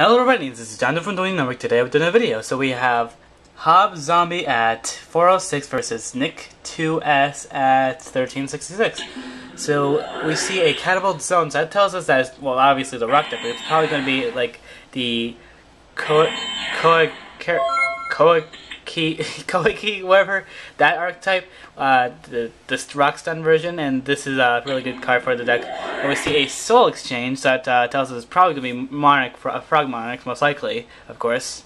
Hello everybody, this is Jonathan from Doing Network. Today we're doing a video. So we have Hob Zombie at 406 versus Nick 2S at 1366. So we see a catapult zone, so that tells us that, well, obviously the rock deck, but it's probably going to be like the Koiki, whatever, that archetype, the rock stun version, and this is a really good card for the deck. And we see a soul exchange, so that tells us it's probably going to be Monarch, Frog Monarch, most likely, of course.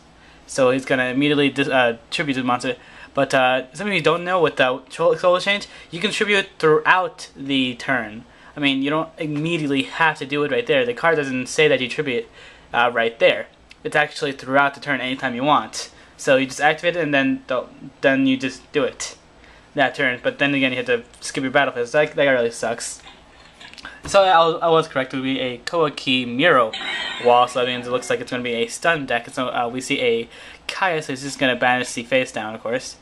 So he's going to immediately tribute to the monster. But something you don't know with the soul exchange, you can tribute throughout the turn. I mean, you don't immediately have to do it right there. The card doesn't say that you tribute right there. It's actually throughout the turn, anytime you want. So you just activate it, and then you just do it that turn. But then again, you have to skip your battle phase. That really sucks. So I was correct. It would be a Koiki Miro wall. So that means it looks like it's going to be a stun deck. So we see a Kaya, so he's just going to banish the face down, of course.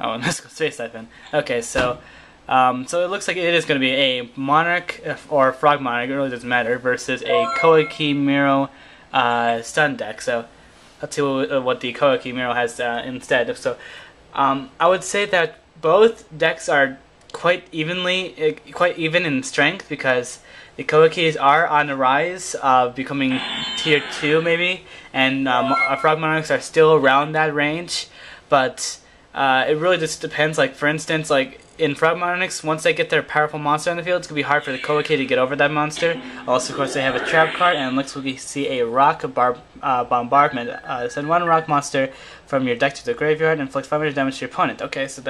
Oh, and this goes face siphon. Okay, so it looks like it is going to be a Monarch or Frog Monarch. It really doesn't matter. Versus a Koiki Miro stun deck. So let's see what the Koiki Miro has instead. So I would say that both decks are quite even in strength, because the Koikis are on the rise of becoming tier 2 maybe, and Frog Monarchs are still around that range, but it really just depends. Like, for instance, like in Frog Monarchs, once they get their powerful monster on the field, it's going to be hard for the Koiki to get over that monster. Also, of course, they have a trap card, and next we see a rock bombardment. Send one rock monster from your deck to the graveyard and inflict 500 damage to your opponent. Okay, so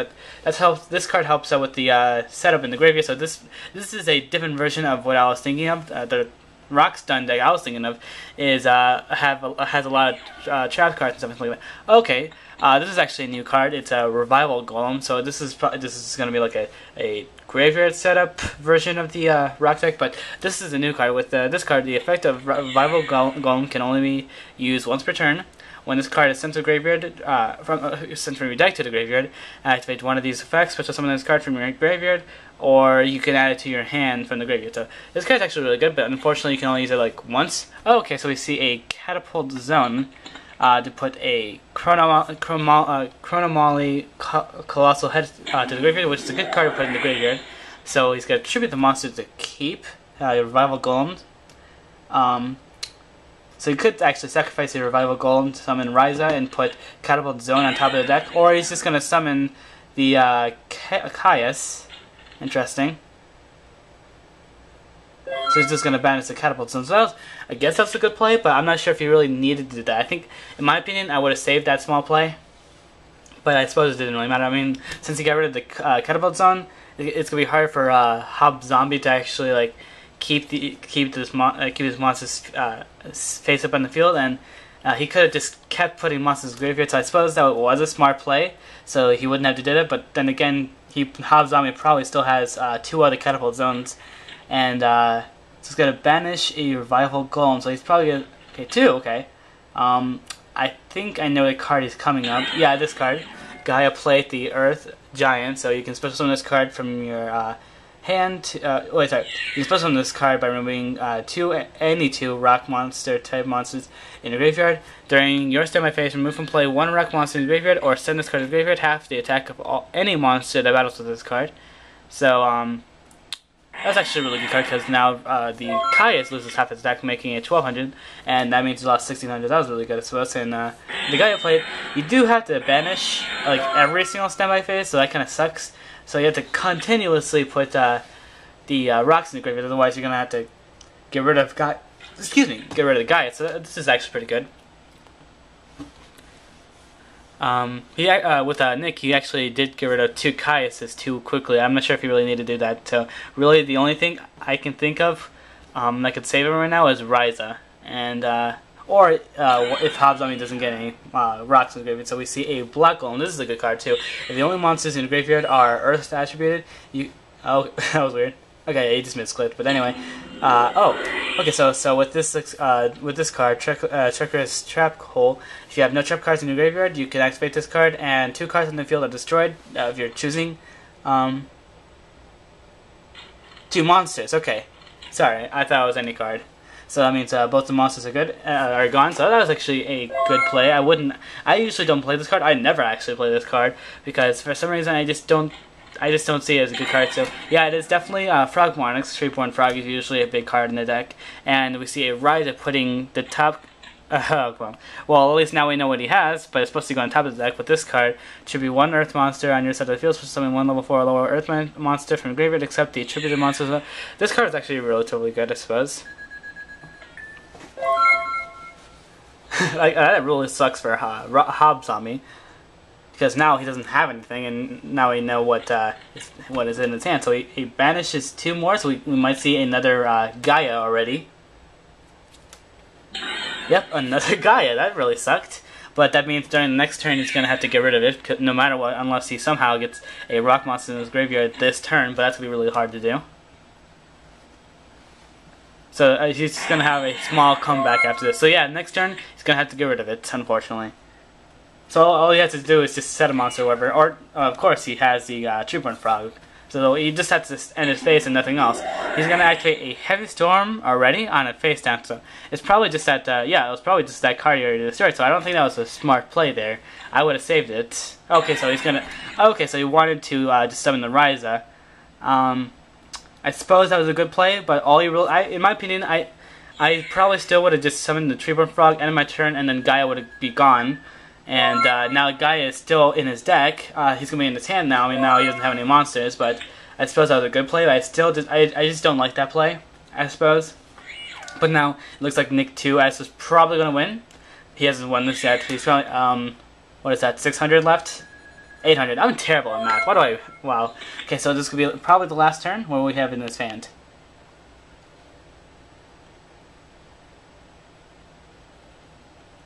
that's helps. This card helps out with the setup in the graveyard. So this is a different version of what I was thinking of. The rock stun deck I was thinking of is has a lot of trap cards and stuff like that. Okay. This is actually a new card. It's a Revival Golem, so this is going to be like a graveyard setup version of the rock deck. But this is a new card. With this card, the effect of Revival Golem can only be used once per turn. When this card is sent to the graveyard, sent from your deck to the graveyard, activate one of these effects, special summon this card from your graveyard, or you can add it to your hand from the graveyard. So this card is actually really good, but unfortunately you can only use it like once. Oh, okay, so we see a Catapult Zone. To put a Chronomoly Colossal Head to the graveyard, which is a good card to put in the graveyard. So he's going to tribute the monster to keep Revival Golem. So you could actually sacrifice a Revival Golem to summon Ryza and put Catapult Zone on top of the deck, or he's just going to summon the Kaias. Interesting. So he's just going to banish the Catapult Zone. So I guess that's a good play, but I'm not sure if he really needed to do that. I think, in my opinion, I would have saved that small play, but I suppose it didn't really matter. I mean, since he got rid of the Catapult Zone, it's going to be hard for Hob Zombie to actually like keep his monsters face up on the field, and he could have just kept putting monsters in the graveyard. So I suppose that was a smart play, so he wouldn't have to do it. But then again, Hob Zombie probably still has 2 other Catapult Zones, and so he's going to banish a Revival Golem, so he's probably going to... Okay, 2, okay. I think I know the card is coming up. Yeah, this card. Gaia Plate, the Earth Giant, so you can special summon this card from your hand... wait, sorry. You can special summon this card by removing any two rock monster type monsters in the graveyard. During your standby phase, remove from play 1 rock monster in the graveyard, or send this card to the graveyard, half the attack of any monster that battles with this card. So, that's actually a really good card, because now the Kaias loses half its attack, making it 1200, and that means he lost 1600. That was really good. So that's in the Gaia Plate. You do have to banish like every single standby phase, so that kind of sucks. So you have to continuously put the rocks in the graveyard, otherwise you're gonna have to get rid of the Gaia. So this is actually pretty good. With Nick, he actually did get rid of 2 Kaiases too quickly. I'm not sure if he really needed to do that. So really, the only thing I can think of that could save him right now is Ryza, and or if Hob Zombie doesn't get any rocks in the graveyard. So we see a Black Golem. This is a good card too. If the only monsters in the graveyard are Earth attributed, oh, that was weird. Okay, he just misclicked. But anyway, okay. So with this card, Treacherous Trap Hole. If you have no trap cards in your graveyard, you can activate this card, and 2 cards in the field are destroyed if you're choosing 2 monsters. Okay, sorry, I thought it was any card. So that means both the monsters are gone. So that was actually a good play. I usually don't play this card. I never actually play this card because for some reason I just don't see it as a good card. So yeah, it is definitely Frog Monarchs. 3-1 Frog is usually a big card in the deck, and we see a Ryza putting the top. Well, at least now we know what he has, but it's supposed to go on top of the deck. But this card should be 1 Earth monster on your side of the field, supposed to summon 1 level 4 or lower Earth monster from the graveyard, except the attributed monsters. This card is actually relatively good, I suppose. Like, that really sucks for Hobzombie, because now he doesn't have anything, and now we know what is in his hand. So he banishes 2 more, so we might see another Gaia already. Yep, another Gaia. That really sucked. But that means during the next turn he's going to have to get rid of it, no matter what, unless he somehow gets a rock monster in his graveyard this turn, but that's going to be really hard to do. So he's going to have a small comeback after this. So yeah, next turn he's going to have to get rid of it, unfortunately. So all he has to do is just set a monster or whatever. Or, of course, he has the 3-1 Frog. So he just has to end his face and nothing else. He's going to activate a Heavy Storm already on a face down. So it's probably just that, yeah, it was probably just that card he already destroyed. So I don't think that was a smart play there. I would have saved it. Okay, so he's going to... Okay, so he wanted to just summon the Ryza. I suppose that was a good play, but all he really... in my opinion, I probably still would have just summoned the 3-1 Frog, ended my turn, and then Gaia would be gone. And now Gaia is still in his deck. He's going to be in his hand now. I mean, now he doesn't have any monsters, but I suppose that was a good play. But I just don't like that play, I suppose. But now it looks like Nick 2S is probably going to win. He hasn't won this yet. He's probably, what is that, 600 left? 800. I'm terrible at math. Why do I... Wow. Okay, so this could be probably the last turn. What do we have in this hand?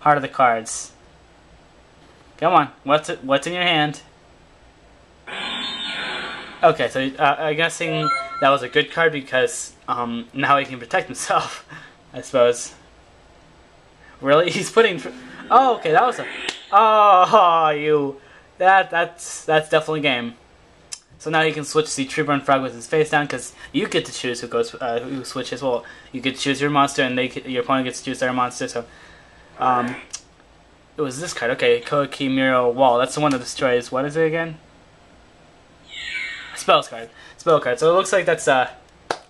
Heart of the Cards. Come on, what's in your hand? Okay, so I'm guessing that was a good card because now he can protect himself, I suppose. Really? He's putting... Oh, okay, that was a... Oh, you... That's definitely game. So now you can switch the 3-1 Frog with his face down, because you get to choose who switches. Well, you get to choose your monster, and your opponent gets to choose their monster, so... It was this card. Okay, Koiki Miro Wall. That's the one that destroys. What is it again? Spells card. Spell card. So it looks like that's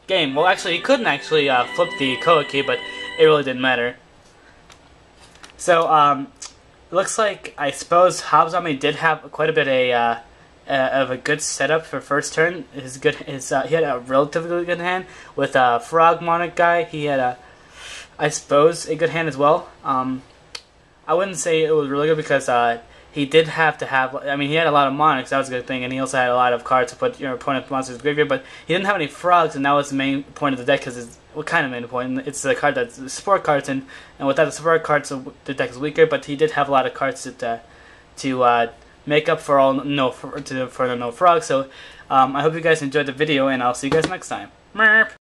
game. Well, actually, he couldn't actually flip the Koiki, but it really didn't matter. So it looks like I suppose Hobzombie did have quite a bit of a good setup for first turn. He had a relatively good hand with a Frog Monarch guy. He had I suppose a good hand as well. I wouldn't say it was really good because he did have to have... I mean, he had a lot of Monarchs, that was a good thing, and he also had a lot of cards to put your opponent's monsters in graveyard, but he didn't have any Frogs, and that was the main point of the deck, because what kind of main point? It's the card that's the support cards, and without the support cards, the deck is weaker, but he did have a lot of cards to make up for the no Frogs, so I hope you guys enjoyed the video, and I'll see you guys next time. Merp!